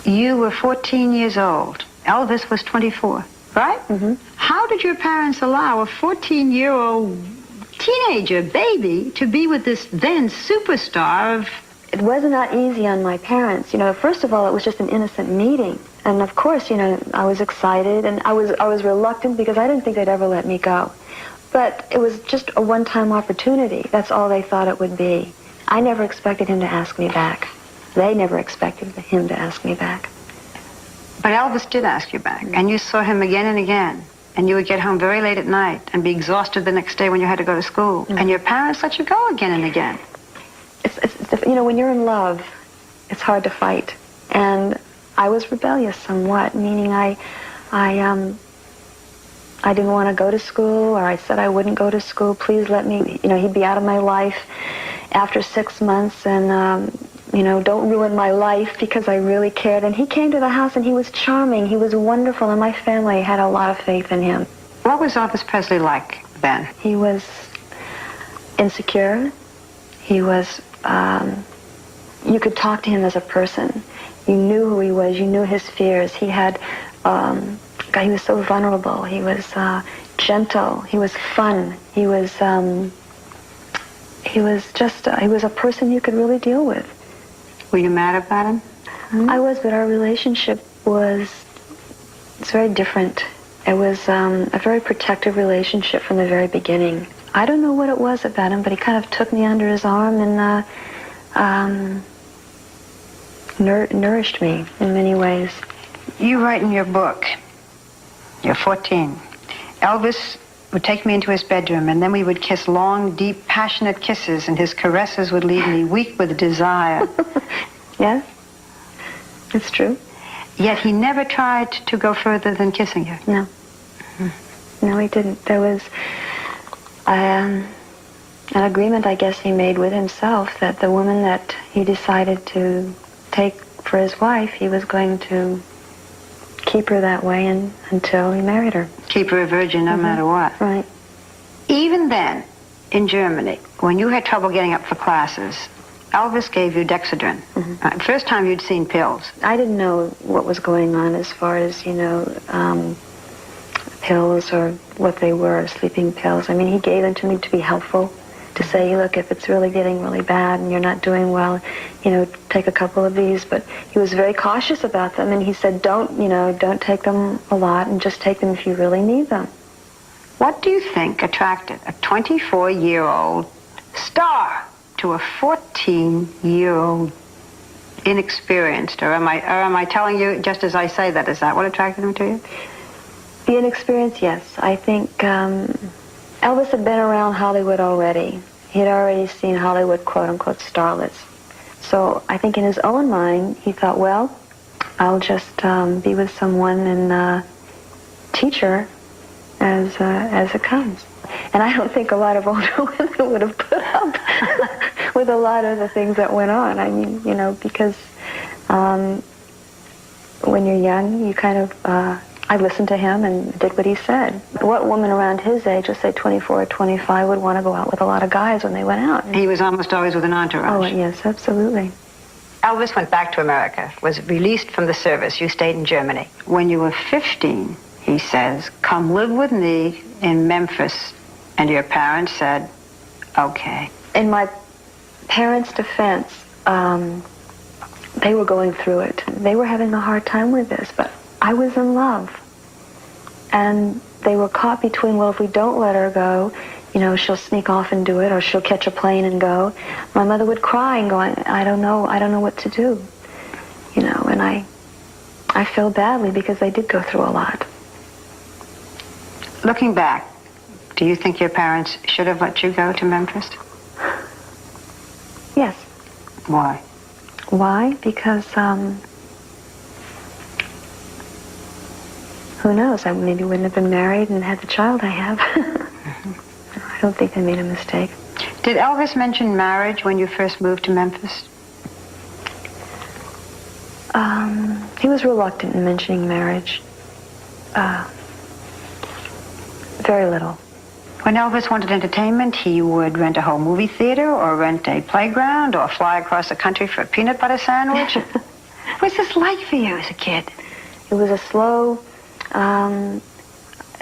You were 14 years old. Elvis was 24, right? Mm-hmm. How did your parents allow a 14-year-old teenager baby to be with this then superstar of... It was not easy on my parents. You know, first of all, it was just an innocent meeting. And of course, you know, I was excited and I was reluctant because I didn't think they'd ever let me go. But it was just a one-time opportunity. That's all they thought it would be. I never expected him to ask me back. They never expected him to ask me back. But Elvis did ask you back, and you saw him again and again. And you would get home very late at night and be exhausted the next day when you had to go to school. Mm-hmm. And your parents let you go again and again. You know, when you're in love, it's hard to fight. And I was rebellious somewhat, meaning I didn't want to go to school, or I said I wouldn't go to school. Please let me, you know, he'd be out of my life after 6 months, and, you know, don't ruin my life because I really cared. And he came to the house and he was charming. He was wonderful, and my family had a lot of faith in him. What was Elvis Presley like then? He was insecure. He was, you could talk to him as a person. You knew who he was. You knew his fears. He had, he was so vulnerable. He was gentle. He was fun. He was a person you could really deal with. Were you mad about him? Mm-hmm. I was, but our relationship it's very different. It was a very protective relationship from the very beginning. I don't know what it was about him, but he kind of took me under his arm and nourished me in many ways. You write in your book, you're 14, Elvis would take me into his bedroom, and then we would kiss long, deep, passionate kisses, and his caresses would leave me weak with desire. Yes, it's true. Yet he never tried to go further than kissing you. No. No, he didn't. There was an agreement, I guess, he made with himself that the woman that he decided to take for his wife, he was going to keep her that way until he married her. Keep her a virgin no matter what. Right. Even then, in Germany, when you had trouble getting up for classes, Elvis gave you Dexedrine. Mm-hmm. First time you'd seen pills. I didn't know what was going on as far as, you know, pills or what they were, sleeping pills. I mean, he gave them to me to be helpful, to say, look, if it's really getting really bad and you're not doing well, you know, take a couple of these. But he was very cautious about them, and he said, don't take them a lot, and just take them if you really need them. What do you think attracted a 24-year-old star to a 14-year-old inexperienced? Or am I telling you just as I say that? Is that what attracted him to you? The inexperience, yes. I think Elvis had been around Hollywood already. He had already seen Hollywood, quote-unquote, starlets. So I think in his own mind, he thought, well, I'll just be with someone and teach her as it comes. And I don't think a lot of older women would have put up with a lot of the things that went on. I mean, you know, because when you're young, you kind of... I listened to him and did what he said. What woman around his age, let's say 24 or 25, would want to go out with a lot of guys when they went out? He was almost always with an entourage. Oh, yes, absolutely. Elvis went back to America, was released from the service. You stayed in Germany. When you were 15, he says, come live with me in Memphis. And your parents said, okay. In my parents' defense, they were going through it. They were having a hard time with this, but I was in love. And they were caught between, well, if we don't let her go, you know, she'll sneak off and do it, or she'll catch a plane and go. My mother would cry and go, I don't know what to do. You know, and I feel badly because they did go through a lot. Looking back, do you think your parents should have let you go to Memphis? Yes. Why? Why? Because, who knows? I maybe wouldn't have been married and had the child I have. I don't think they made a mistake. Did Elvis mention marriage when you first moved to Memphis? He was reluctant in mentioning marriage. Very little. When Elvis wanted entertainment, he would rent a whole movie theater or rent a playground or fly across the country for a peanut butter sandwich? What was this like for you as a kid? It was a slow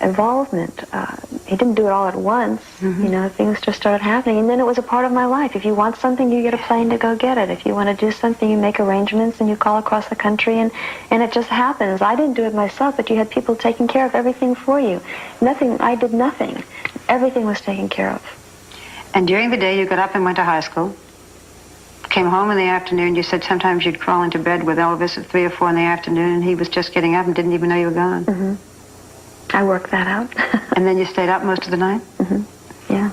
involvement. He didn't do it all at once. Mm-hmm. You know, things just started happening. And then it was a part of my life. If you want something, you get a plane to go get it. If you want to do something, you make arrangements and you call across the country and it just happens. I didn't do it myself, but you had people taking care of everything for you. I did nothing. Everything was taken care of. And during the day, you got up and went to high school. Came home in the afternoon. You said sometimes you'd crawl into bed with Elvis at 3 or 4 in the afternoon, and he was just getting up and didn't even know you were gone. Mm-hmm. I worked that out. And then you stayed up most of the night? Mm-hmm. Yeah.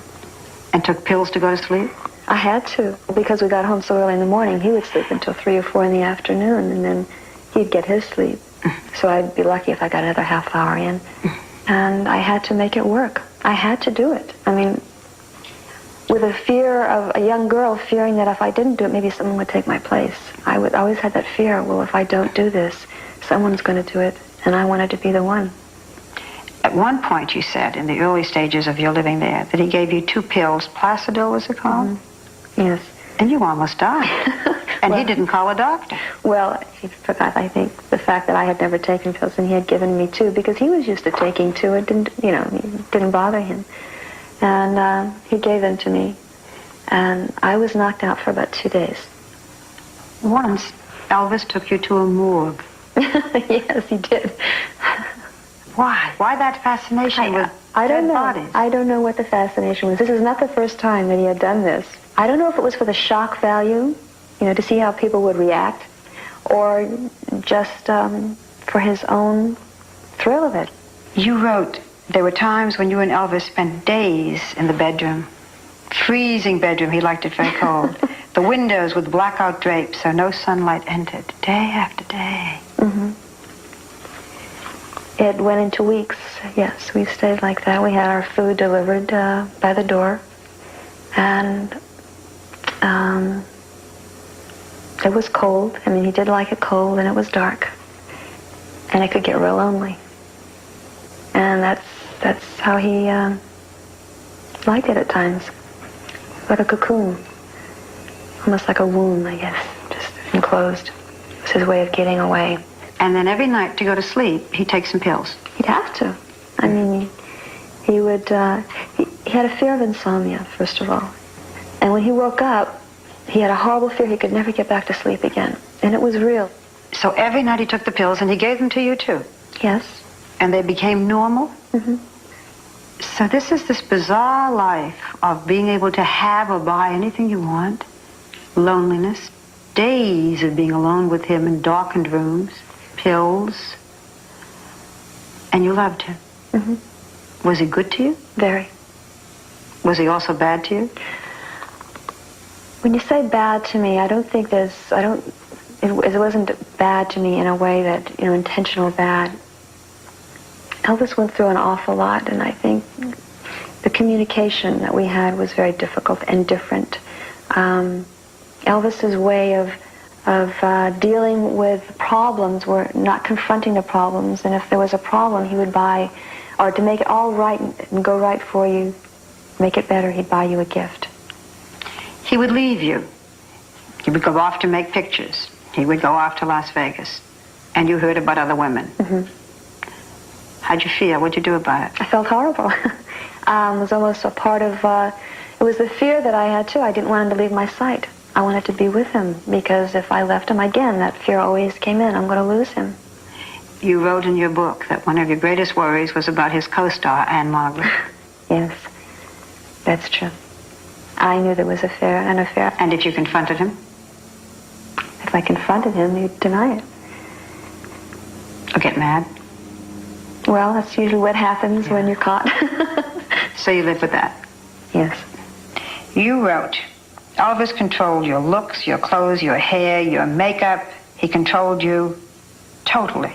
And took pills to go to sleep? I had to. Because we got home so early in the morning, he would sleep until 3 or 4 in the afternoon, and then he'd get his sleep. So I'd be lucky if I got another half hour in. And I had to make it work. I had to do it. I mean, with a fear of a young girl fearing that if I didn't do it, maybe someone would take my place. I always had that fear, well, if I don't do this, someone's going to do it, and I wanted to be the one. At one point, you said, in the early stages of your living there, that he gave you 2 pills. Placidil, was it called? Mm-hmm. Yes. And you almost died. And well, he didn't call a doctor. Well, he forgot, I think, the fact that I had never taken pills, and he had given me 2, because he was used to taking 2. It didn't bother him. And he gave them to me, and I was knocked out for about 2 days. Once, Elvis took you to a morgue. Yes, he did. Why? Why that fascination with dead bodies? I don't know what the fascination was. This is not the first time that he had done this. I don't know if it was for the shock value, to see how people would react, or just for his own thrill of it. You wrote, there were times when you and Elvis spent days in the bedroom. Freezing bedroom, he liked it very cold. The windows with blackout drapes so no sunlight entered, day after day. Mm-hmm. It went into weeks, yes. We stayed like that. We had our food delivered by the door. And it was cold. I mean, he did like it cold, and it was dark. And it could get real lonely. And that's how he liked it at times. Like a cocoon. Almost like a womb, I guess. Just enclosed. It was his way of getting away. And then every night to go to sleep, he'd take some pills. He'd have to. I mean, he would, he had a fear of insomnia, first of all. And when he woke up, he had a horrible fear he could never get back to sleep again. And it was real. So every night he took the pills, and he gave them to you, too? Yes. And they became normal? Mm-hmm. So this is this bizarre life of being able to have or buy anything you want. Loneliness. Days of being alone with him in darkened rooms. Pills. And you loved him. Mm-hmm. Was he good to you? Very. Was he also bad to you? When you say bad to me, I don't think it wasn't bad to me in a way that, intentional bad. Elvis went through an awful lot, and I think the communication that we had was very difficult and different. Elvis's way of dealing with problems were not confronting the problems, and if there was a problem, he would buy, or to make it all right and go right for you, make it better, he'd buy you a gift. He would leave you. He would go off to make pictures. He would go off to Las Vegas. And you heard about other women. Mm-hmm. How'd you feel? What'd you do about it? I felt horrible. It was almost a part of, it was the fear that I had too. I didn't want him to leave my sight. I wanted to be with him, because if I left him again, that fear always came in. I'm going to lose him. You wrote in your book that one of your greatest worries was about his co-star, Anne Margaret. Yes, that's true. I knew there was an affair. And if you confronted him? If I confronted him, he'd deny it. Or get mad? Well, that's usually what happens when you're caught. So you live with that? Yes. You wrote, Elvis controlled your looks, your clothes, your hair, your makeup. He controlled you totally.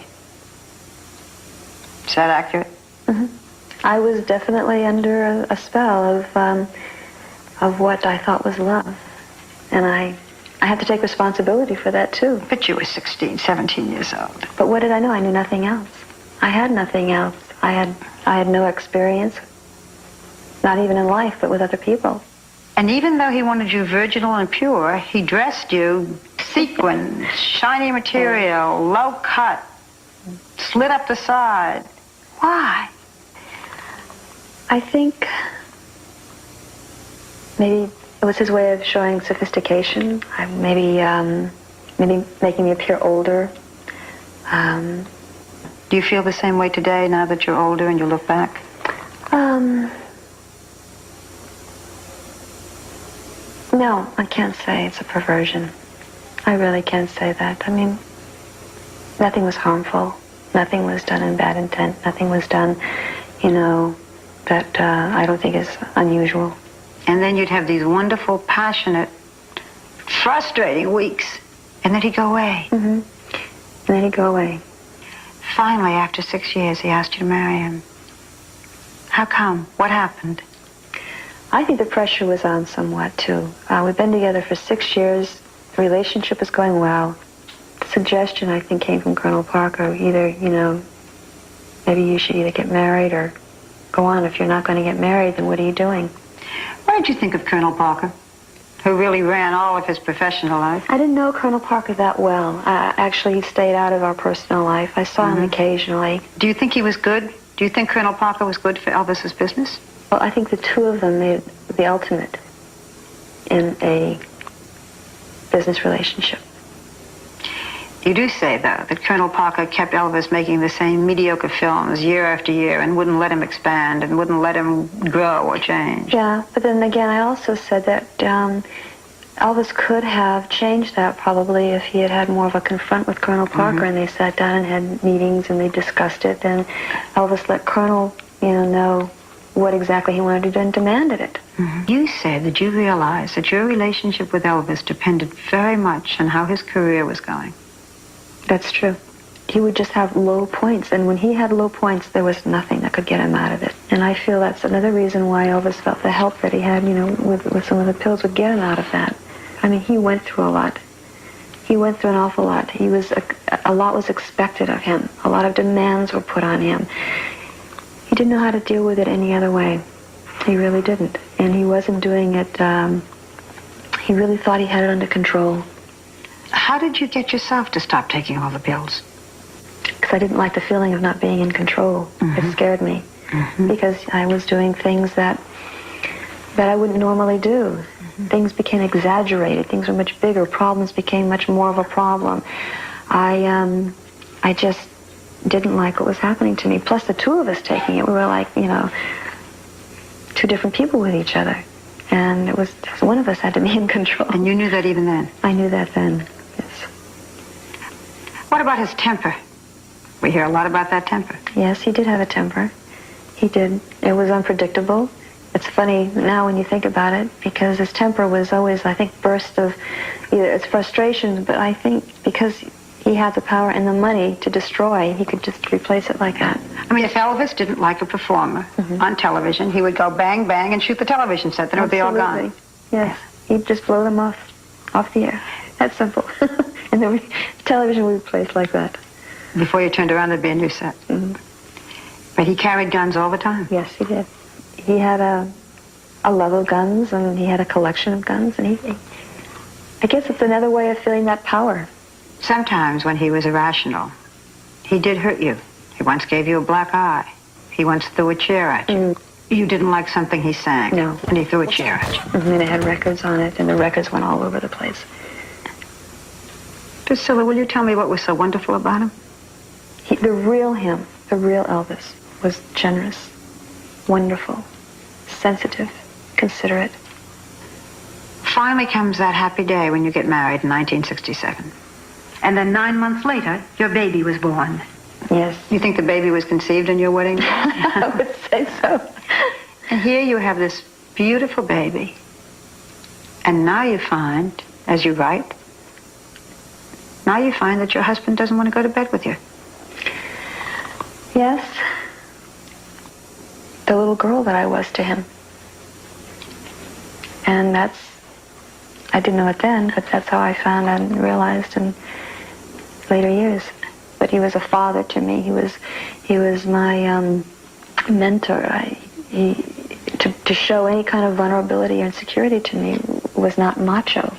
Is that accurate? Mm-hmm. I was definitely under a spell of what I thought was love. And I had to take responsibility for that, too. But you were 16, 17 years old. But what did I know? I knew nothing else. I had nothing else. I had no experience, not even in life, but with other people. And even though he wanted you virginal and pure, he dressed you sequins, shiny material, low cut, slit up the side. Why? I think maybe it was his way of showing sophistication. Maybe making me appear older. Do you feel the same way today now that you're older and you look back? No, I can't say it's a perversion. I really can't say that. I mean, nothing was harmful. Nothing was done in bad intent. Nothing was done, that I don't think is unusual. And then you'd have these wonderful, passionate, frustrating weeks, and then he'd go away. Mm-hmm. And then he'd go away. Finally, after 6 years, he asked you to marry him. How come? What happened? I think the pressure was on somewhat, too. We've been together for 6 years. The relationship was going well. The suggestion, I think, came from Colonel Parker. Either, maybe you should either get married or go on. If you're not going to get married, then what are you doing? What did you think of Colonel Parker, who really ran all of his professional life? I didn't know Colonel Parker that well. Actually, he stayed out of our personal life. I saw him occasionally. Do you think he was good? Do you think Colonel Parker was good for Elvis's business? Well, I think the two of them made the ultimate in a business relationship. You do say, though, that Colonel Parker kept Elvis making the same mediocre films year after year and wouldn't let him expand and wouldn't let him grow or change. Yeah, but then again, I also said that Elvis could have changed that probably if he had had more of a confront with Colonel Parker and they sat down and had meetings and they discussed it. Then Elvis let Colonel, know what exactly he wanted to do and demanded it. You said that you realized that your relationship with Elvis depended very much on how his career was going. That's true. He would just have low points, and when he had low points, there was nothing that could get him out of it. And I feel that's another reason why Elvis felt the help that he had, with some of the pills would get him out of that. I mean, he went through a lot. He went through an awful lot. A lot was expected of him. A lot of demands were put on him. He didn't know how to deal with it any other way. He really didn't. And he wasn't doing it, he really thought he had it under control. How did you get yourself to stop taking all the pills? Because I didn't like the feeling of not being in control. It scared me. Because I was doing things that I wouldn't normally do. Things became exaggerated. Things were much bigger. Problems became much more of a problem. I just didn't like what was happening to me. Plus the two of us taking it, we were like, two different people with each other. And it was one of us had to be in control. And you knew that even then? I knew that then, yes. What about his temper? We hear a lot about that temper. Yes, he did have a temper. He did. It was unpredictable. It's funny now when you think about it, because his temper was always, I think, bursts of either it's frustrations, but I think because he had the power and the money to destroy, he could just replace it like that. I mean, if Elvis didn't like a performer on television, he would go bang, bang, and shoot the television set. Then it would be all gone. Yes, he'd just blow them off the air. That's simple. And then television would be placed like that. Before you turned around, there'd be a new set. But he carried guns all the time. Yes, he did. He had a love of guns, and he had a collection of guns, and I guess it's another way of feeling that power. Sometimes when he was irrational, he did hurt you. He once gave you a black eye. He once threw a chair at you. You didn't like something he sang. No. And he threw a chair at you. And it had records on it, and the records went all over the place. Priscilla, will you tell me what was so wonderful about him? The real him, the real Elvis, was generous, wonderful, sensitive, considerate. Finally comes that happy day when you get married in 1967. And then 9 months later, your baby was born. Yes. You think the baby was conceived in your wedding? I would say so. And here you have this beautiful baby. And now you find, as you write, now you find that your husband doesn't want to go to bed with you. Yes. The little girl that I was to him. And I didn't know it then, but that's how I found and realized in later years. But he was a father to me. He was my mentor. To to show any kind of vulnerability or insecurity to me was not macho,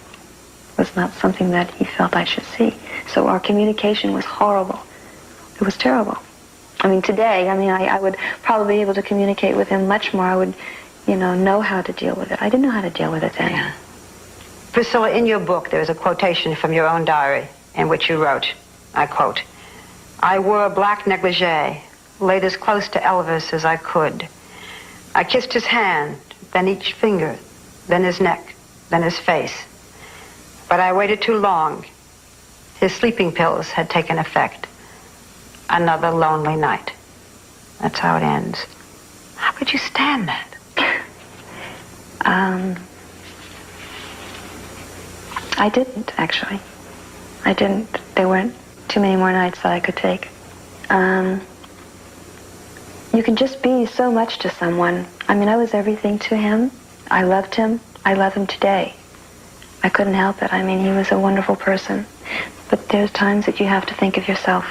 was not something that he felt I should see. So our communication was horrible. It was terrible. I mean, today, I would probably be able to communicate with him much more. I would, know how to deal with it. I didn't know how to deal with it then. Yeah. Priscilla, in your book, there is a quotation from your own diary in which you wrote, I quote, "I wore a black negligee, laid as close to Elvis as I could. I kissed his hand, then each finger, then his neck, then his face. But I waited too long. His sleeping pills had taken effect. Another lonely night." That's how it ends. How could you stand that? I didn't, actually. I didn't. There weren't too many more nights that I could take. You can just be so much to someone. I was everything to him. I loved him. I love him today. I couldn't help it. He was a wonderful person. But there's times that you have to think of yourself.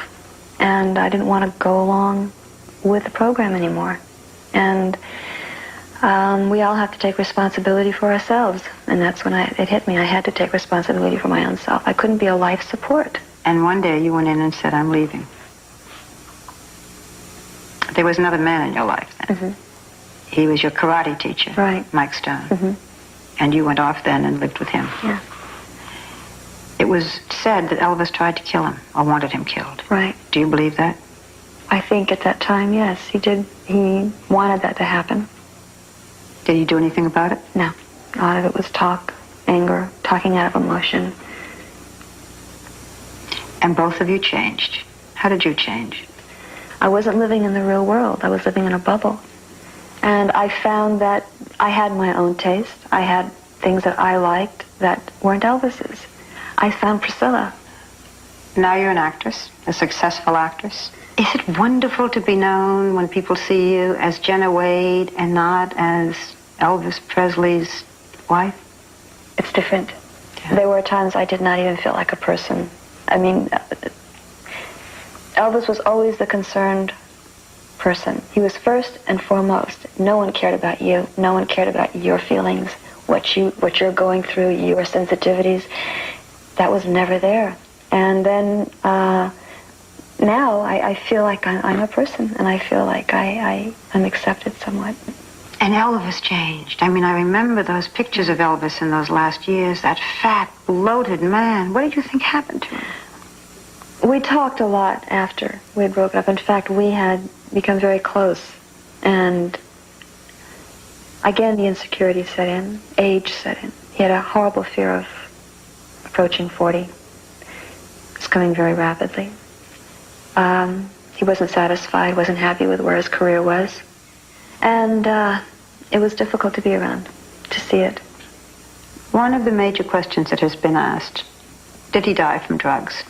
And I didn't want to go along with the program anymore. And we all have to take responsibility for ourselves. And that's when it hit me. I had to take responsibility for my own self. I couldn't be a life support. And one day you went in and said, "I'm leaving." There was another man in your life then. Mm-hmm. He was your karate teacher, right. Mike Stone. Mm-hmm. And you went off then and lived with him. Yeah. It was said that Elvis tried to kill him or wanted him killed. Right. Do you believe that? I think at that time, yes, he did. He wanted that to happen. Did he do anything about it? No. A lot of it was talk, anger, talking out of emotion. And both of you changed. How did you change? I wasn't living in the real world. I was living in a bubble. And I found that I had my own taste. I had things that I liked that weren't Elvis's. I found Priscilla. Now you're an actress, a successful actress. Is it wonderful to be known when people see you as Jenna Wade and not as Elvis Presley's wife? It's different. Yeah. There were times I did not even feel like a person. Elvis was always the concerned person. He was first and foremost. No one cared about you. No one cared about your feelings, what you're going through, your sensitivities. That was never there. And then now I feel like I'm a person, and I feel like I'm accepted somewhat. And Elvis changed. I remember those pictures of Elvis in those last years, that fat, bloated man. What did you think happened to him? We talked a lot after we had broken up. In fact, we had become very close. And again, the insecurity set in, age set in. He had a horrible fear of approaching 40. It was coming very rapidly. He wasn't satisfied, wasn't happy with where his career was. And it was difficult to be around, to see it. One of the major questions that has been asked, did he die from drugs?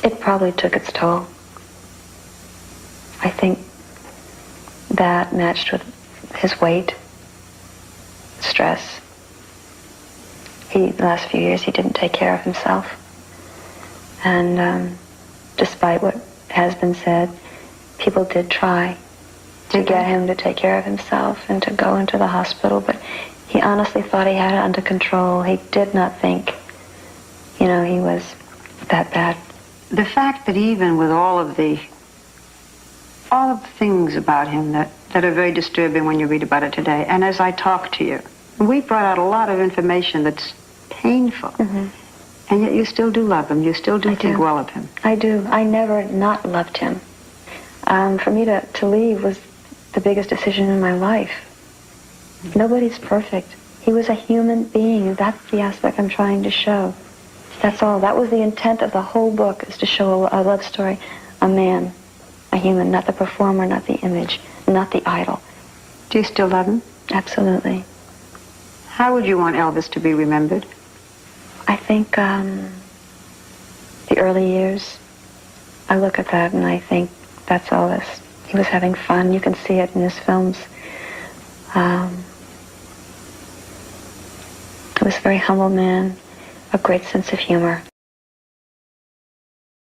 It probably took its toll. I think that matched with his weight, stress. The last few years, he didn't take care of himself. And despite what has been said, people did try to get him to take care of himself and to go into the hospital, but he honestly thought he had it under control. He did not think, he was that bad. The fact that even with all of the things about him that are very disturbing when you read about it today, and as I talk to you, we brought out a lot of information that's painful. Mm-hmm. And yet you still do love him. You still do think well of him. I do. I never not loved him. For me to leave was the biggest decision in my life. Nobody's perfect. He was a human being. That's the aspect I'm trying to show. That's all. That was the intent of the whole book, is to show a love story. A man, a human, not the performer, not the image, not the idol. Do you still love him? Absolutely. How would you want Elvis to be remembered? I think the early years, I look at that and I think that's Elvis. He was having fun. You can see it in his films. He was a very humble man, a great sense of humor.